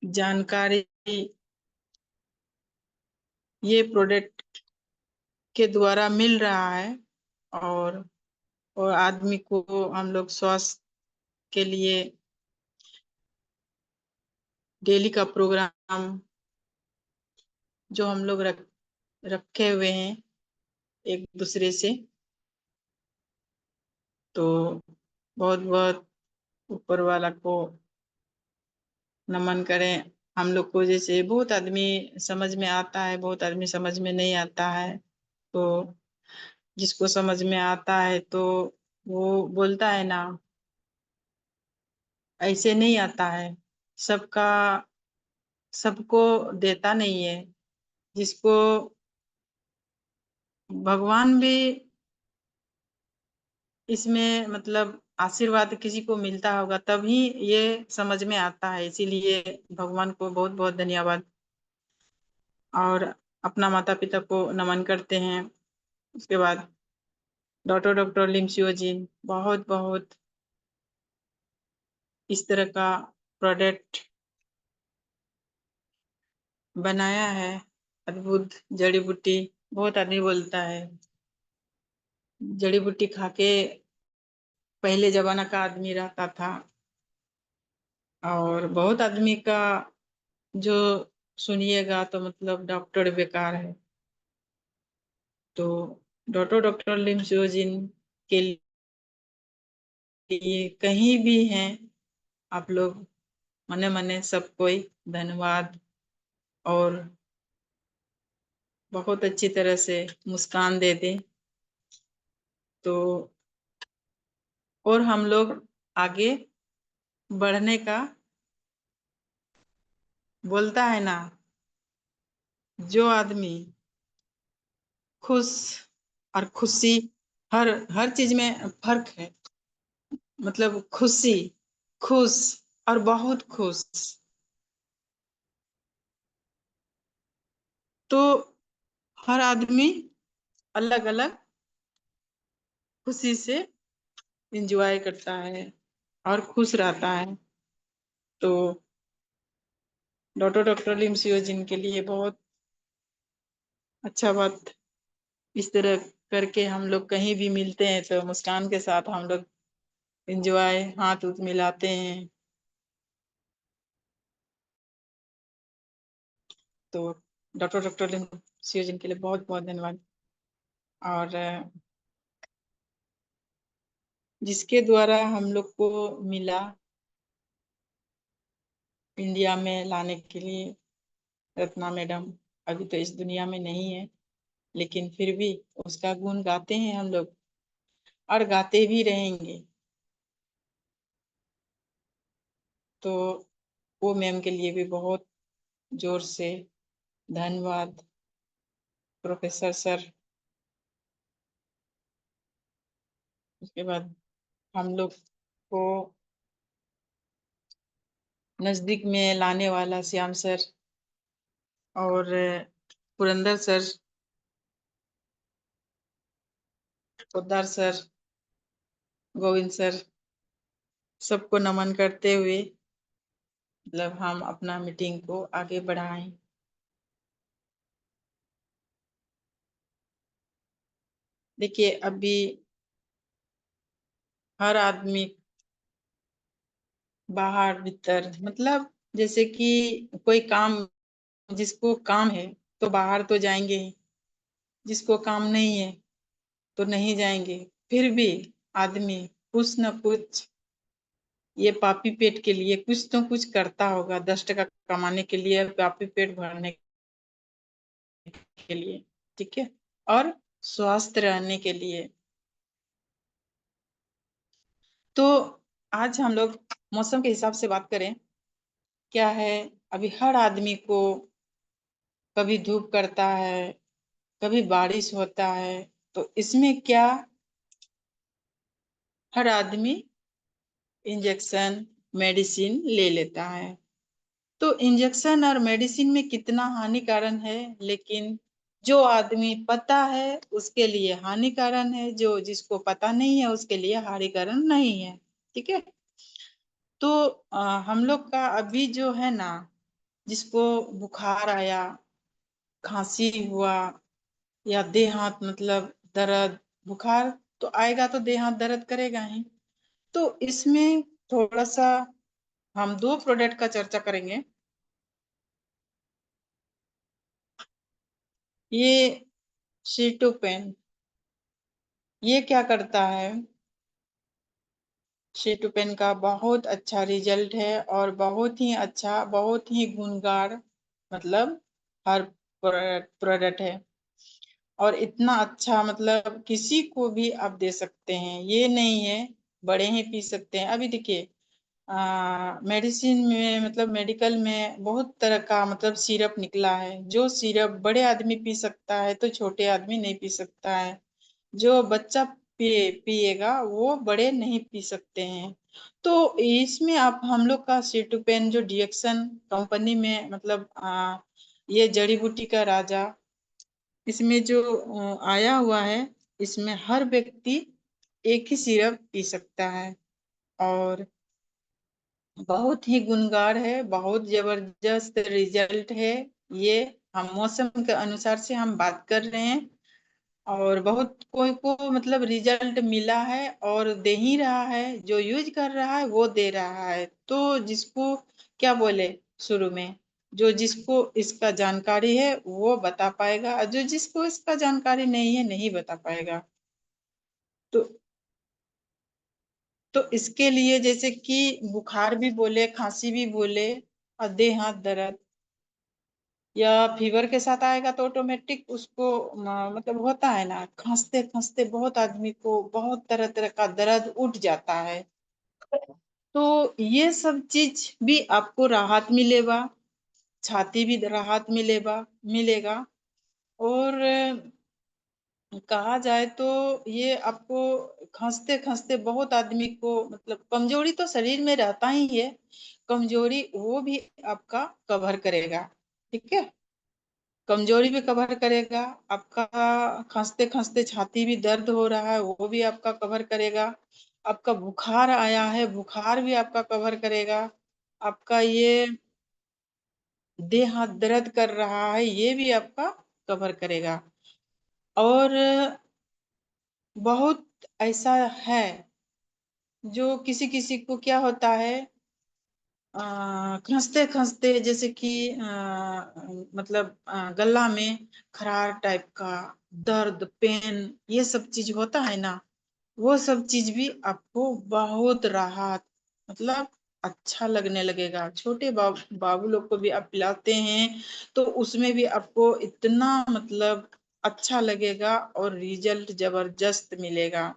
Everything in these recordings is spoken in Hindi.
जानकारी ये प्रोडक्ट के द्वारा मिल रहा है। और और आदमी को हम लोग स्वास्थ्य के लिए डेली का प्रोग्राम जो हम लोग रखे हुए हैं एक दूसरे से, तो बहुत बहुत ऊपर वाला को नमन करें। हम लोग को जैसे बहुत आदमी समझ में आता है, बहुत आदमी समझ में नहीं आता है। तो जिसको समझ में आता है तो वो बोलता है ना, ऐसे नहीं आता है। सबका सबको देता नहीं है। जिसको भगवान भी इसमें मतलब आशीर्वाद किसी को मिलता होगा तभी ये समझ में आता है। इसीलिए भगवान को बहुत बहुत धन्यवाद। और अपना माता पिता को नमन करते हैं। उसके बाद डॉक्टर लिमसियो जी बहुत बहुत इस तरह का प्रोडक्ट बनाया है। अद्भुत जड़ी बूटी, बहुत आदमी बोलता है जड़ी बूटी खा के पहले जमाना का आदमी रहता था। और बहुत आदमी का जो सुनिएगा तो मतलब डॉक्टर बेकार है। तो डॉक्टर लिमसोजिन के लिए कहीं भी हैं आप लोग, मने मने सब कोई धन्यवाद। और बहुत अच्छी तरह से मुस्कान दे दे तो और हम लोग आगे बढ़ने का बोलता है ना। जो आदमी खुश और खुशी, हर हर चीज में फर्क है। मतलब खुशी, खुश और बहुत खुश, तो हर आदमी अलग अलग खुशी से एंजॉय करता है और खुश रहता है। तो डॉक्टर लिमसियो जिनके लिए बहुत अच्छा बात। इस तरह करके हम लोग कहीं भी मिलते हैं तो मुस्कान के साथ हम लोग एंजॉय हाथ उथ मिलाते हैं। तो डॉक्टर लिमसियो जिनके लिए बहुत बहुत धन्यवाद। और जिसके द्वारा हम लोग को मिला इंडिया में लाने के लिए, रत्ना मैडम अभी तो इस दुनिया में नहीं है, लेकिन फिर भी उसका गुण गाते हैं हम लोग और गाते भी रहेंगे। तो वो मैम के लिए भी बहुत जोर से धन्यवाद। प्रोफेसर सर, उसके बाद हम लोग को नजदीक में लाने वाला श्याम सर और Purandar sir, Poddar sir, Govind sir, सबको नमन करते हुए मतलब हम अपना मीटिंग को आगे बढ़ाएं। देखिए अभी हर आदमी बाहर भीतर मतलब जैसे कि कोई काम, जिसको काम है तो बाहर तो जाएंगे ही, जिसको काम नहीं है तो नहीं जाएंगे। फिर भी आदमी कुछ न कुछ ये पापी पेट के लिए कुछ तो कुछ करता होगा, 10 टका कमाने के लिए, पापी पेट भरने के लिए, ठीक है, और स्वस्थ रहने के लिए। तो आज हम लोग मौसम के हिसाब से बात करें। क्या है, अभी हर आदमी को कभी धूप करता है, कभी बारिश होता है। तो इसमें क्या, हर आदमी इंजेक्शन मेडिसिन ले लेता है। तो इंजेक्शन और मेडिसिन में कितना हानिकारक है, लेकिन जो आदमी पता है उसके लिए हानिकारक है, जो जिसको पता नहीं है उसके लिए हानिकारक नहीं है। ठीक है। तो हम लोग का अभी जो है ना, जिसको बुखार आया, खांसी हुआ, या देह हाथ मतलब दर्द, बुखार तो आएगा तो देह हाथ दर्द करेगा ही। तो इसमें थोड़ा सा हम दो प्रोडक्ट का चर्चा करेंगे। ये शीटोपेन, ये क्या करता है? शीटोपेन का बहुत अच्छा रिजल्ट है और बहुत ही अच्छा, बहुत ही गुणगार मतलब हर प्रोडक्ट है। और इतना अच्छा मतलब किसी को भी आप दे सकते हैं, ये नहीं है बड़े ही पी सकते हैं। अभी देखिए मेडिसिन में मतलब मेडिकल में बहुत तरह का मतलब सिरप निकला है, जो सिरप बड़े आदमी पी सकता है तो छोटे आदमी नहीं पी सकता है। जो बच्चा पिएगा वो बड़े नहीं पी सकते हैं। तो इसमें आप हम लोग का सीटोपेन जो डिएक्शन कंपनी में मतलब ये जड़ी बूटी का राजा, इसमें जो आया हुआ है, इसमें हर व्यक्ति एक ही सिरप पी सकता है। और बहुत ही गुणगार है, बहुत जबरदस्त रिजल्ट है ये। हम मौसम के अनुसार से हम बात कर रहे हैं, और बहुत कोई को मतलब रिजल्ट मिला है और दे ही रहा है, जो यूज कर रहा है वो दे रहा है। तो जिसको क्या बोले, शुरू में जो जिसको इसका जानकारी है वो बता पाएगा, और जो जिसको इसका जानकारी नहीं है नहीं बता पाएगा। तो इसके लिए जैसे कि बुखार भी बोले, खांसी भी बोले, और देह हाथ दर्द या फीवर के साथ आएगा तो ऑटोमेटिक उसको मतलब होता है ना, खांसते खांसते बहुत आदमी को बहुत तरह तरह का दर्द उठ जाता है। तो ये सब चीज भी आपको राहत मिलेगा, छाती भी राहत मिलेगा। और कहा जाए तो ये आपको खांसते खांसते बहुत आदमी को मतलब कमजोरी तो शरीर में रहता ही है, कमजोरी वो भी आपका कवर करेगा। ठीक है, कमजोरी भी कवर करेगा आपका। खांसते खांसते छाती भी दर्द हो रहा है वो भी आपका कवर करेगा। आपका बुखार आया है, बुखार भी आपका कवर करेगा। आपका ये देह हाथ दर्द कर रहा है, ये भी आपका कवर करेगा। और बहुत ऐसा है जो किसी किसी को क्या होता है, खांसते खांसते जैसे कि मतलब गला में खरार टाइप का दर्द, पेन, ये सब चीज होता है ना, वो सब चीज भी आपको बहुत राहत मतलब अच्छा लगने लगेगा। छोटे बाबू लोग को भी आप पिलाते हैं तो उसमें भी आपको इतना मतलब अच्छा लगेगा और रिजल्ट जबरदस्त मिलेगा।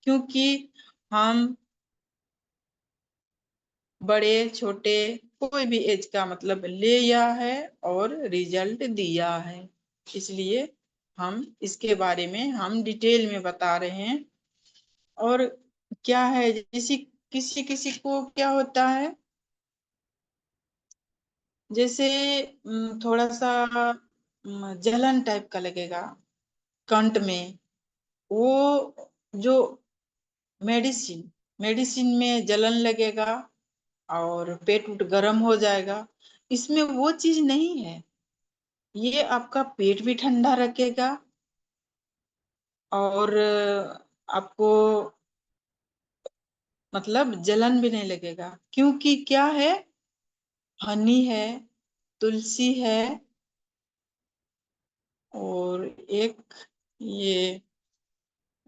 क्योंकि हम बड़े छोटे कोई भी एज का मतलब लिया है और रिजल्ट दिया है, इसलिए हम इसके बारे में हम डिटेल में बता रहे हैं। और क्या है, जैसे किसी किसी को क्या होता है, जैसे थोड़ा सा जलन टाइप का लगेगा कंठ में, वो जो मेडिसिन मेडिसिन में जलन लगेगा और पेट उट गर्म हो जाएगा, इसमें वो चीज नहीं है। ये आपका पेट भी ठंडा रखेगा और आपको मतलब जलन भी नहीं लगेगा, क्योंकि क्या है, हनी है, तुलसी है, और एक ये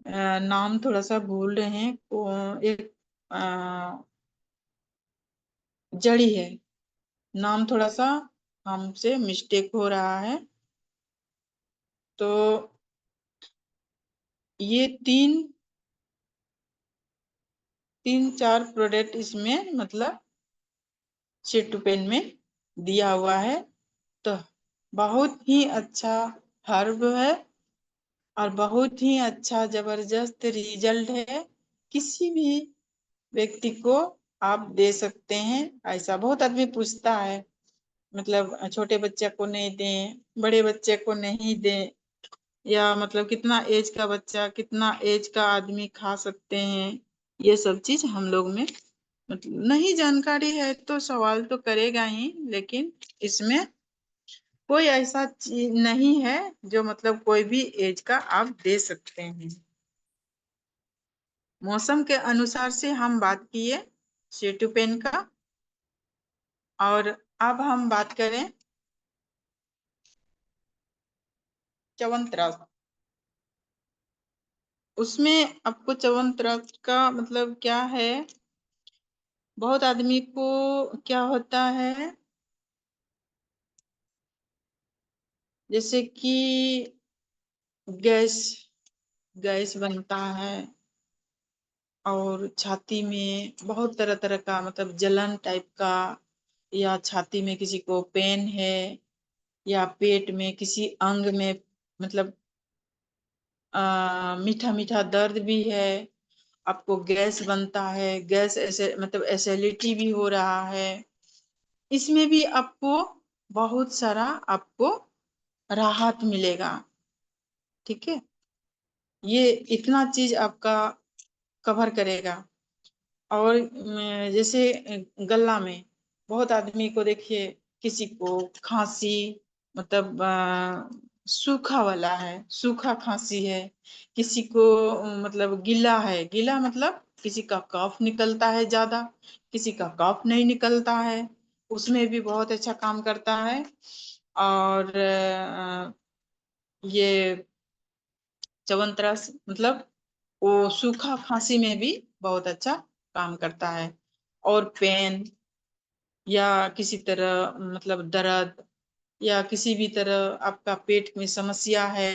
नाम थोड़ा सा भूल रहे हैं, एक जड़ी है, नाम थोड़ा सा हमसे मिस्टेक हो रहा है। तो ये तीन चार प्रोडक्ट इसमें मतलब सीटू पेन में दिया हुआ है। तो बहुत ही अच्छा हर्ब है और बहुत ही अच्छा जबरदस्त रिजल्ट है। किसी भी व्यक्ति को आप दे सकते हैं। ऐसा बहुत आदमी पूछता है, मतलब छोटे बच्चे को नहीं दें, बड़े बच्चे को नहीं दें, या मतलब कितना एज का बच्चा, कितना एज का आदमी खा सकते हैं, ये सब चीज हम लोग में मतलब नहीं जानकारी है तो सवाल तो करेगा ही, लेकिन इसमें कोई ऐसा चीज नहीं है जो मतलब कोई भी एज का आप दे सकते हैं। मौसम के अनुसार से हम बात किए शेटू पेन का। और अब हम बात करें च्यवनप्राश। उसमें आपको च्यवनप्राश का मतलब क्या है, बहुत आदमी को क्या होता है, जैसे कि गैस गैस बनता है, और छाती में बहुत तरह तरह का मतलब जलन टाइप का, या छाती में किसी को पेन है, या पेट में किसी अंग में मतलब मीठा मीठा दर्द भी है, आपको गैस बनता है, गैस ऐसे मतलब एसिडिटी भी हो रहा है, इसमें भी आपको बहुत सारा आपको राहत मिलेगा। ठीक है, ये इतना चीज आपका कवर करेगा। और जैसे गला में बहुत आदमी को देखिए, किसी को खांसी मतलब सूखा वाला है, सूखा खांसी है, किसी को मतलब गीला है, गीला मतलब किसी का कफ निकलता है ज्यादा, किसी का कफ नहीं निकलता है, उसमें भी बहुत अच्छा काम करता है। और ये च्यवनप्राश मतलब वो सूखा खांसी में भी बहुत अच्छा काम करता है। और पेन या किसी तरह मतलब दर्द, या किसी भी तरह आपका पेट में समस्या है,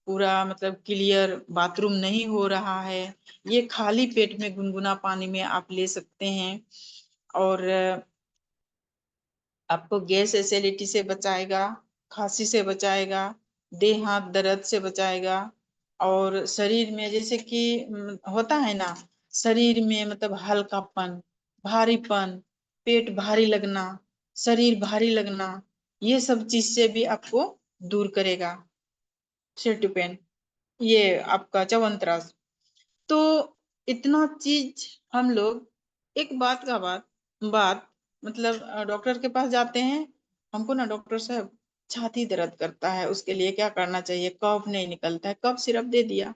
पूरा मतलब क्लियर बाथरूम नहीं हो रहा है, ये खाली पेट में गुनगुना पानी में आप ले सकते हैं। और आपको गैस एसिडिटी से बचाएगा, खांसी से बचाएगा, देह हाथ दर्द से बचाएगा। और शरीर में जैसे कि होता है ना, शरीर में मतलब हल्कापन, भारीपन, पेट भारी लगना, शरीर भारी लगना, ये सब चीज से भी आपको दूर करेगा सेटुपेन, ये आपका च्यवनप्राश। तो इतना चीज हम लोग, एक बात का बात मतलब डॉक्टर के पास जाते हैं, हमको ना डॉक्टर साहब छाती दर्द करता है, उसके लिए क्या करना चाहिए, कफ नहीं निकलता है, कफ सिरप दे दिया।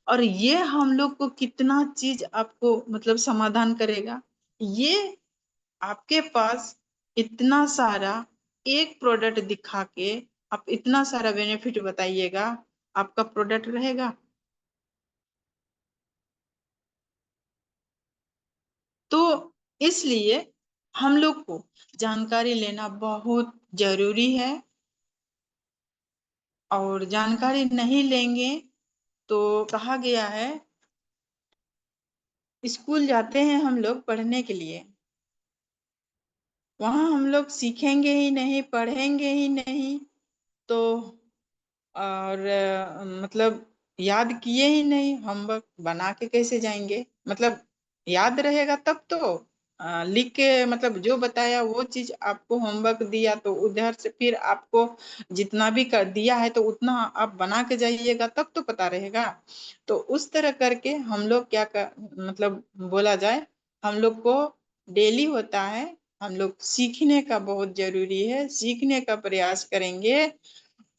और ये हम लोग को कितना चीज आपको मतलब समाधान करेगा। ये आपके पास इतना सारा एक प्रोडक्ट दिखा के आप इतना सारा बेनिफिट बताइएगा, आपका प्रोडक्ट रहेगा। तो इसलिए हम लोग को जानकारी लेना बहुत जरूरी है। और जानकारी नहीं लेंगे तो कहा गया है, स्कूल जाते हैं हम लोग पढ़ने के लिए, वहां हम लोग सीखेंगे ही नहीं, पढ़ेंगे ही नहीं, तो और मतलब याद किए ही नहीं, होमवर्क बना के कैसे जाएंगे, मतलब याद रहेगा तब तो लिख के मतलब जो बताया वो चीज आपको होमवर्क दिया तो उधर से फिर आपको जितना भी कर दिया है तो उतना आप बना के जाइएगा तब तो पता रहेगा। तो उस तरह करके हम लोग क्या कर मतलब बोला जाए, हम लोग को डेली होता है, हम लोग सीखने का बहुत जरूरी है, सीखने का प्रयास करेंगे।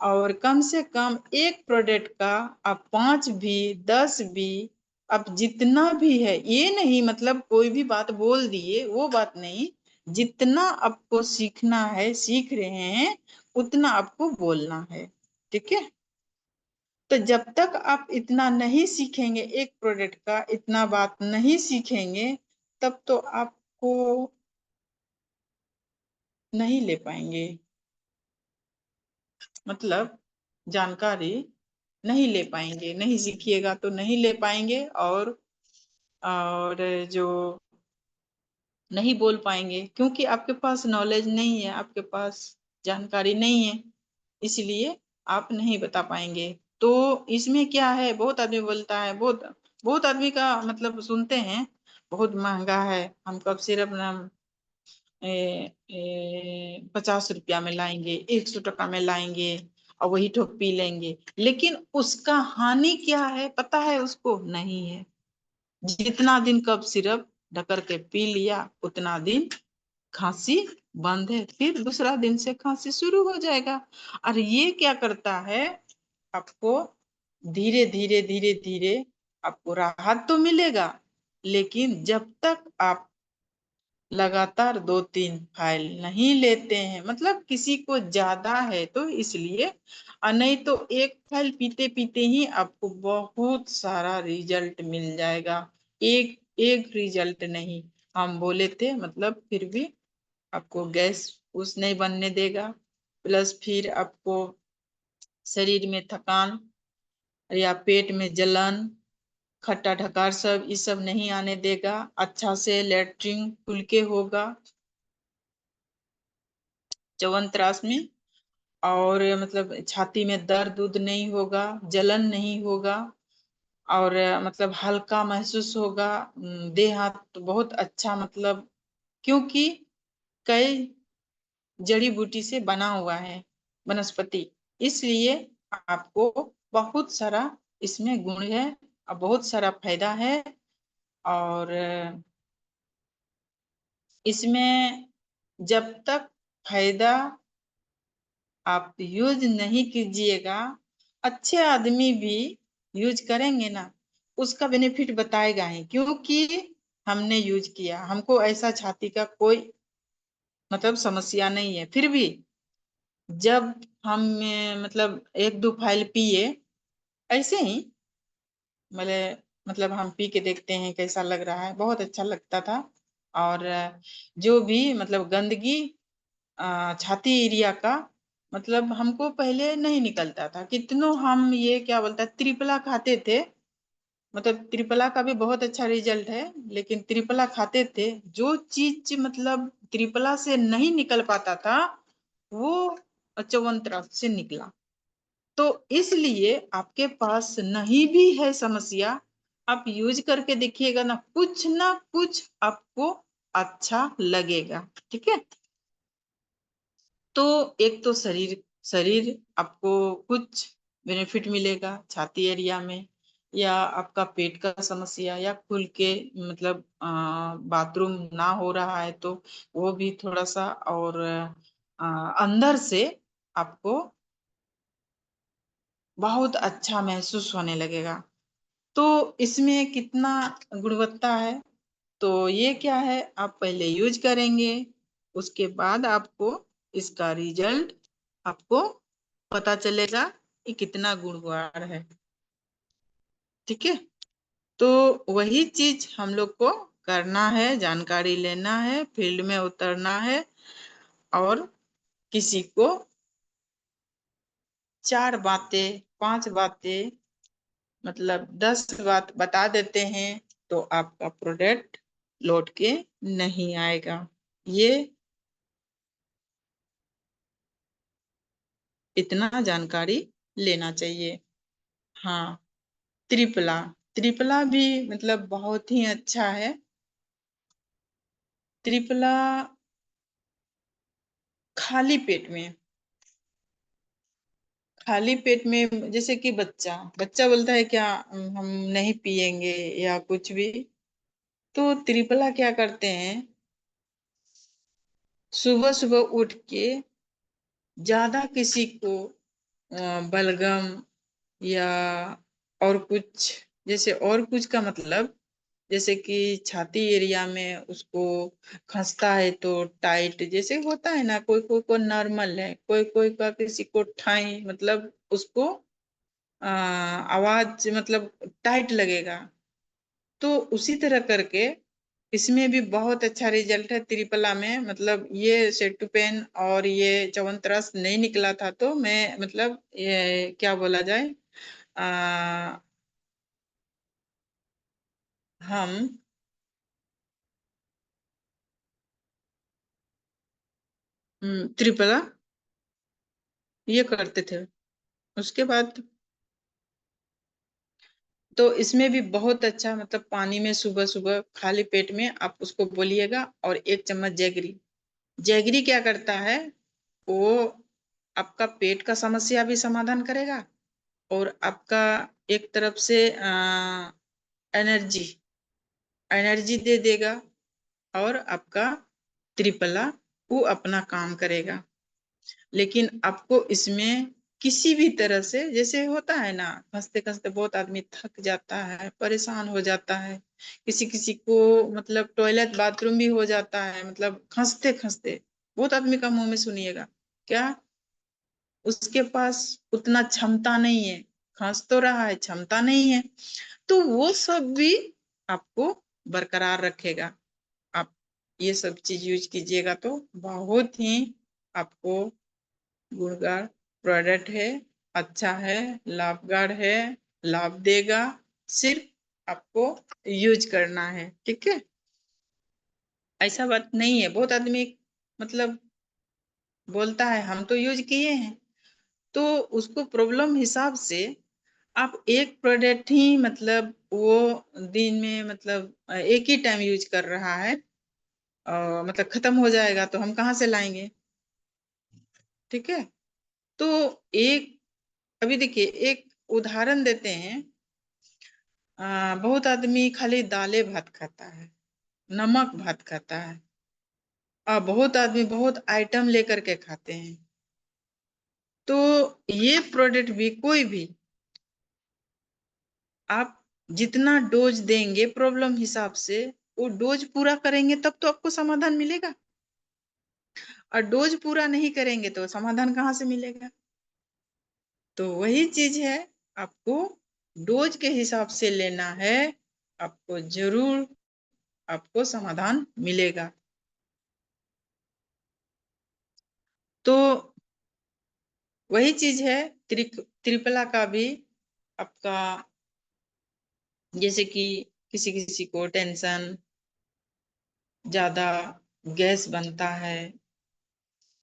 और कम से कम एक प्रोडक्ट का आप 5 भी 10 भी, अब जितना भी है, ये नहीं मतलब कोई भी बात बोल दिए वो बात नहीं, जितना आपको सीखना है सीख रहे हैं, उतना आपको बोलना है। ठीक है, तो जब तक आप इतना नहीं सीखेंगे, एक प्रोडक्ट का इतना बात नहीं सीखेंगे, तब तो आपको नहीं ले पाएंगे, मतलब जानकारी नहीं ले पाएंगे, नहीं सीखिएगा तो नहीं ले पाएंगे। और जो नहीं बोल पाएंगे क्योंकि आपके पास नॉलेज नहीं है, आपके पास जानकारी नहीं है, इसलिए आप नहीं बता पाएंगे। तो इसमें क्या है, बहुत आदमी बोलता है, बहुत बहुत आदमी का मतलब सुनते हैं, बहुत महंगा है, हम कब सिर्फ ना 50 रुपया में लाएंगे, 100 टका में लाएंगे, और वही ठोक पी लेंगे, लेकिन उसका हानि क्या है पता है उसको नहीं है। जितना दिन कब सिरप ढकर के पी लिया, उतना दिन खांसी बंद है, फिर दूसरा दिन से खांसी शुरू हो जाएगा। और ये क्या करता है, आपको धीरे धीरे धीरे धीरे आपको राहत तो मिलेगा, लेकिन जब तक आप लगातार 2-3 फाइल नहीं लेते हैं, मतलब किसी को ज्यादा है तो इसलिए, और नहीं तो एक फाइल पीते पीते ही आपको बहुत सारा रिजल्ट मिल जाएगा। एक एक रिजल्ट नहीं, हम बोले थे, मतलब फिर भी आपको गैस उस नहीं बनने देगा, प्लस फिर आपको शरीर में थकान या पेट में जलन, खट्टा ढकार सब, ये सब नहीं आने देगा। अच्छा से लेटरिन खुल के होगा च्यवनप्राश में, और मतलब छाती में दर्द उर्द नहीं होगा, जलन नहीं होगा, और मतलब हल्का महसूस होगा। देह हाथ तो बहुत अच्छा, मतलब क्योंकि कई जड़ी बूटी से बना हुआ है वनस्पति, इसलिए आपको बहुत सारा इसमें गुण है और बहुत सारा फायदा है। और इसमें जब तक फायदा आप यूज नहीं कीजिएगा, अच्छे आदमी भी यूज करेंगे ना, उसका बेनिफिट बताएगा ही, क्योंकि हमने यूज किया, हमको ऐसा छाती का कोई मतलब समस्या नहीं है। फिर भी जब हम मतलब 1-2 फाइल पिए ऐसे ही, मतलब हम पी के देखते हैं कैसा लग रहा है, बहुत अच्छा लगता था। और जो भी मतलब गंदगी छाती एरिया का, मतलब हमको पहले नहीं निकलता था, कितनों हम ये क्या बोलता है त्रिफला खाते थे, मतलब त्रिफला का भी बहुत अच्छा रिजल्ट है, लेकिन त्रिफला खाते थे, जो चीज मतलब त्रिफला से नहीं निकल पाता था वो च्यवनप्राश से निकला। तो इसलिए आपके पास नहीं भी है समस्या, आप यूज करके देखिएगा ना कुछ आपको अच्छा लगेगा। ठीक है, तो एक तो शरीर शरीर आपको कुछ बेनिफिट मिलेगा छाती एरिया में, या आपका पेट का समस्या, या खुल के मतलब बाथरूम ना हो रहा है तो वो भी थोड़ा सा, और अंदर से आपको बहुत अच्छा महसूस होने लगेगा। तो इसमें कितना गुणवत्ता है, तो ये क्या है, आप पहले यूज करेंगे, उसके बाद आपको इसका रिजल्ट आपको पता चलेगा कि कितना गुणगार है। ठीक है, तो वही चीज हम लोग को करना है, जानकारी लेना है, फील्ड में उतरना है, और किसी को 4 बातें 5 बातें मतलब 10 बात बता देते हैं तो आपका प्रोडक्ट लौट के नहीं आएगा। ये इतना जानकारी लेना चाहिए। हाँ, त्रिफला त्रिफला भी मतलब बहुत ही अच्छा है। त्रिफला खाली पेट में, खाली पेट में, जैसे कि बच्चा बच्चा बोलता है क्या हम नहीं पिएंगे या कुछ भी, तो त्रिफला क्या करते हैं, सुबह सुबह उठ के, ज्यादा किसी को बलगम या और कुछ, जैसे और कुछ का मतलब, जैसे कि छाती एरिया में उसको खसता है तो टाइट जैसे होता है ना, कोई कोई को नॉर्मल है, कोई कोई का किसी को ठाई मतलब उसको आवाज मतलब टाइट लगेगा, तो उसी तरह करके इसमें भी बहुत अच्छा रिजल्ट है त्रिफला में। मतलब ये सेटुपेन और ये च्यवनप्राश नहीं निकला था तो मैं मतलब ये क्या बोला जाए, आ, हम त्रिफला ये करते थे। उसके बाद तो इसमें भी बहुत अच्छा, मतलब पानी में सुबह सुबह खाली पेट में आप उसको बोलिएगा, और 1 चम्मच जैगरी। जैगरी क्या करता है, वो आपका पेट का समस्या भी समाधान करेगा, और आपका एक तरफ से एनर्जी एनर्जी दे देगा, और आपका त्रिपला वो अपना काम करेगा। लेकिन आपको इसमें किसी भी तरह से, जैसे होता है ना, खसते खसते बहुत आदमी थक जाता है, परेशान हो जाता है, किसी किसी को मतलब टॉयलेट बाथरूम भी हो जाता है, मतलब खसते खसते बहुत आदमी का मुंह में सुनिएगा क्या, उसके पास उतना क्षमता नहीं है, खांस तो रहा है, क्षमता नहीं है, तो वो सब भी आपको बरकरार रखेगा। आप ये सब चीज यूज कीजिएगा तो बहुत ही आपको गुणगार प्रोडक्ट है, अच्छा है, लाभगार है, लाभ देगा। सिर्फ आपको यूज करना है, ठीक है। ऐसा बात नहीं है, बहुत आदमी मतलब बोलता है हम तो यूज किए हैं, तो उसको प्रॉब्लम हिसाब से आप एक प्रोडक्ट ही मतलब वो दिन में मतलब एक ही टाइम यूज कर रहा है, मतलब खत्म हो जाएगा तो हम कहाँ से लाएंगे, ठीक है। तो एक अभी देखिए एक उदाहरण देते हैं। बहुत आदमी खाली दालें भात खाता है, नमक भात खाता है, और बहुत आदमी बहुत आइटम लेकर के खाते हैं। तो ये प्रोडक्ट भी कोई भी आप जितना डोज देंगे प्रॉब्लम हिसाब से, वो डोज पूरा करेंगे तब तो आपको समाधान मिलेगा, और डोज पूरा नहीं करेंगे तो समाधान कहाँ से मिलेगा। तो वही चीज है, आपको डोज के हिसाब से लेना है, आपको जरूर आपको समाधान मिलेगा। तो वही चीज है, त्रिपला का भी आपका, जैसे कि किसी किसी को टेंशन ज्यादा, गैस बनता है,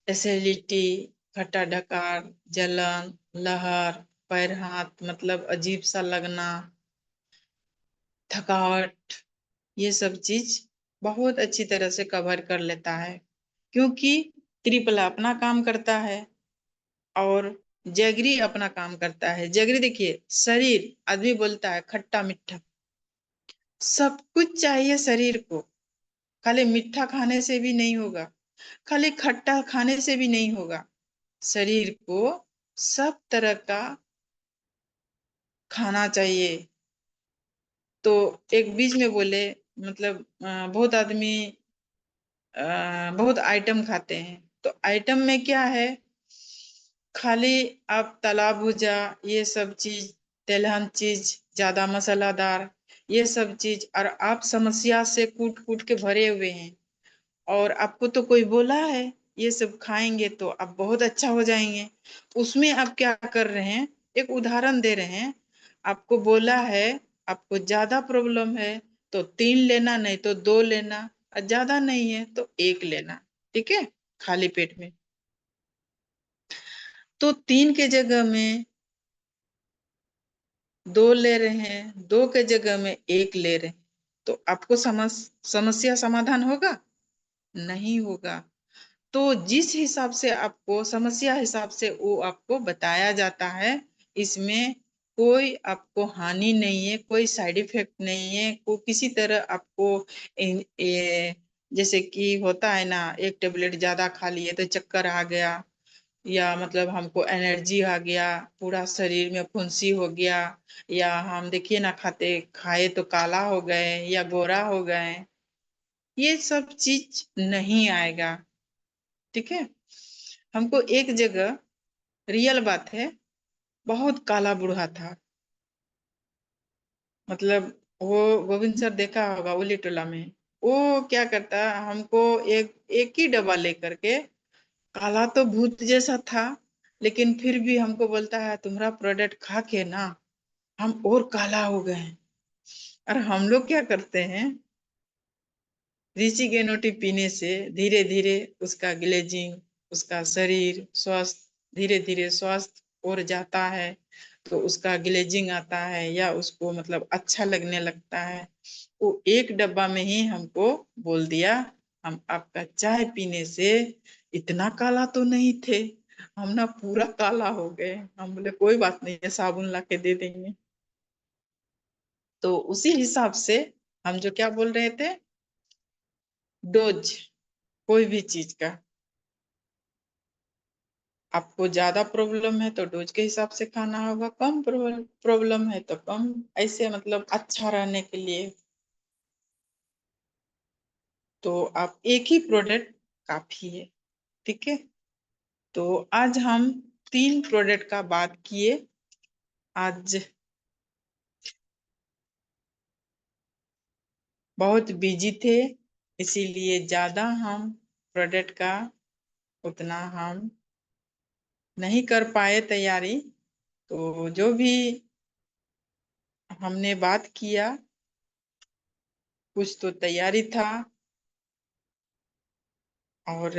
एसिडिटी, खट्टा डकार, जलन, लहर, पैर हाथ मतलब अजीब सा लगना, थकावट, ये सब चीज बहुत अच्छी तरह से कवर कर लेता है, क्योंकि त्रिपला अपना काम करता है और जगरी अपना काम करता है। जगरी देखिए, शरीर आदमी बोलता है खट्टा मीठा, सब कुछ चाहिए शरीर को, खाली मीठा खाने से भी नहीं होगा, खाली खट्टा खाने से भी नहीं होगा, शरीर को सब तरह का खाना चाहिए। तो एक बीच में बोले मतलब बहुत आदमी बहुत आइटम खाते हैं, तो आइटम में क्या है, खाली आप तला भुजा ये सब चीज, तेलहन चीज, ज्यादा मसालादार ये सब चीज, और आप समस्या से कूट कूट के भरे हुए हैं, और आपको तो कोई बोला है ये सब खाएंगे तो आप बहुत अच्छा हो जाएंगे, उसमें आप क्या कर रहे हैं, एक उदाहरण दे रहे हैं, आपको बोला है आपको ज्यादा प्रॉब्लम है तो 3 लेना, नहीं तो 2 लेना, और ज्यादा नहीं है तो 1 लेना, ठीक है, खाली पेट में। तो 3 के जगह में 2 ले रहे हैं, 2 के जगह में 1 ले रहे हैं, तो आपको समस्या समाधान होगा, नहीं होगा। तो जिस हिसाब से आपको समस्या हिसाब से वो आपको बताया जाता है, इसमें कोई आपको हानि नहीं है, कोई साइड इफेक्ट नहीं है, को किसी तरह आपको जैसे कि होता है ना, एक टेबलेट ज्यादा खा लिए तो चक्कर आ गया, या मतलब हमको एनर्जी आ गया, पूरा शरीर में फुंसी हो गया, या हम देखिए ना खाते खाए तो काला हो गए या गोरा हो गए, ये सब चीज नहीं आएगा, ठीक है। हमको एक जगह, रियल बात है, बहुत काला बूढ़ा था, मतलब वो गोविंद सर देखा होगा उली टोला में, वो क्या करता, हमको एक एक ही डब्बा लेकर के, काला तो भूत जैसा था, लेकिन फिर भी हमको बोलता है तुम्हारा प्रोडक्ट खा के ना हम और काला हो गए हैं। और हम लोग क्या करते हैं, ऋषि गेनोटी पीने से धीरे धीरे उसका ग्लेजिंग, उसका शरीर स्वस्थ, धीरे धीरे स्वस्थ और जाता है, तो उसका ग्लेजिंग आता है या उसको मतलब अच्छा लगने लगता है। वो एक डब्बा में ही हमको बोल दिया, हम आपका चाय पीने से इतना काला तो नहीं थे, हम ना पूरा काला हो गए। हम बोले कोई बात नहीं है, साबुन ला के दे देंगे। तो उसी हिसाब से हम जो क्या बोल रहे थे, डोज कोई भी चीज का। आपको ज्यादा प्रॉब्लम है तो डोज के हिसाब से खाना होगा, कम प्रॉब्लम है तो कम। ऐसे मतलब अच्छा रहने के लिए तो आप एक ही प्रोडक्ट काफी है। ठीक है, तो आज हम 3 प्रोडक्ट का बात किए। आज बहुत बिजी थे, इसीलिए ज्यादा हम प्रोडक्ट का उतना हम नहीं कर पाए तैयारी। तो जो भी हमने बात किया कुछ तो तैयारी था, और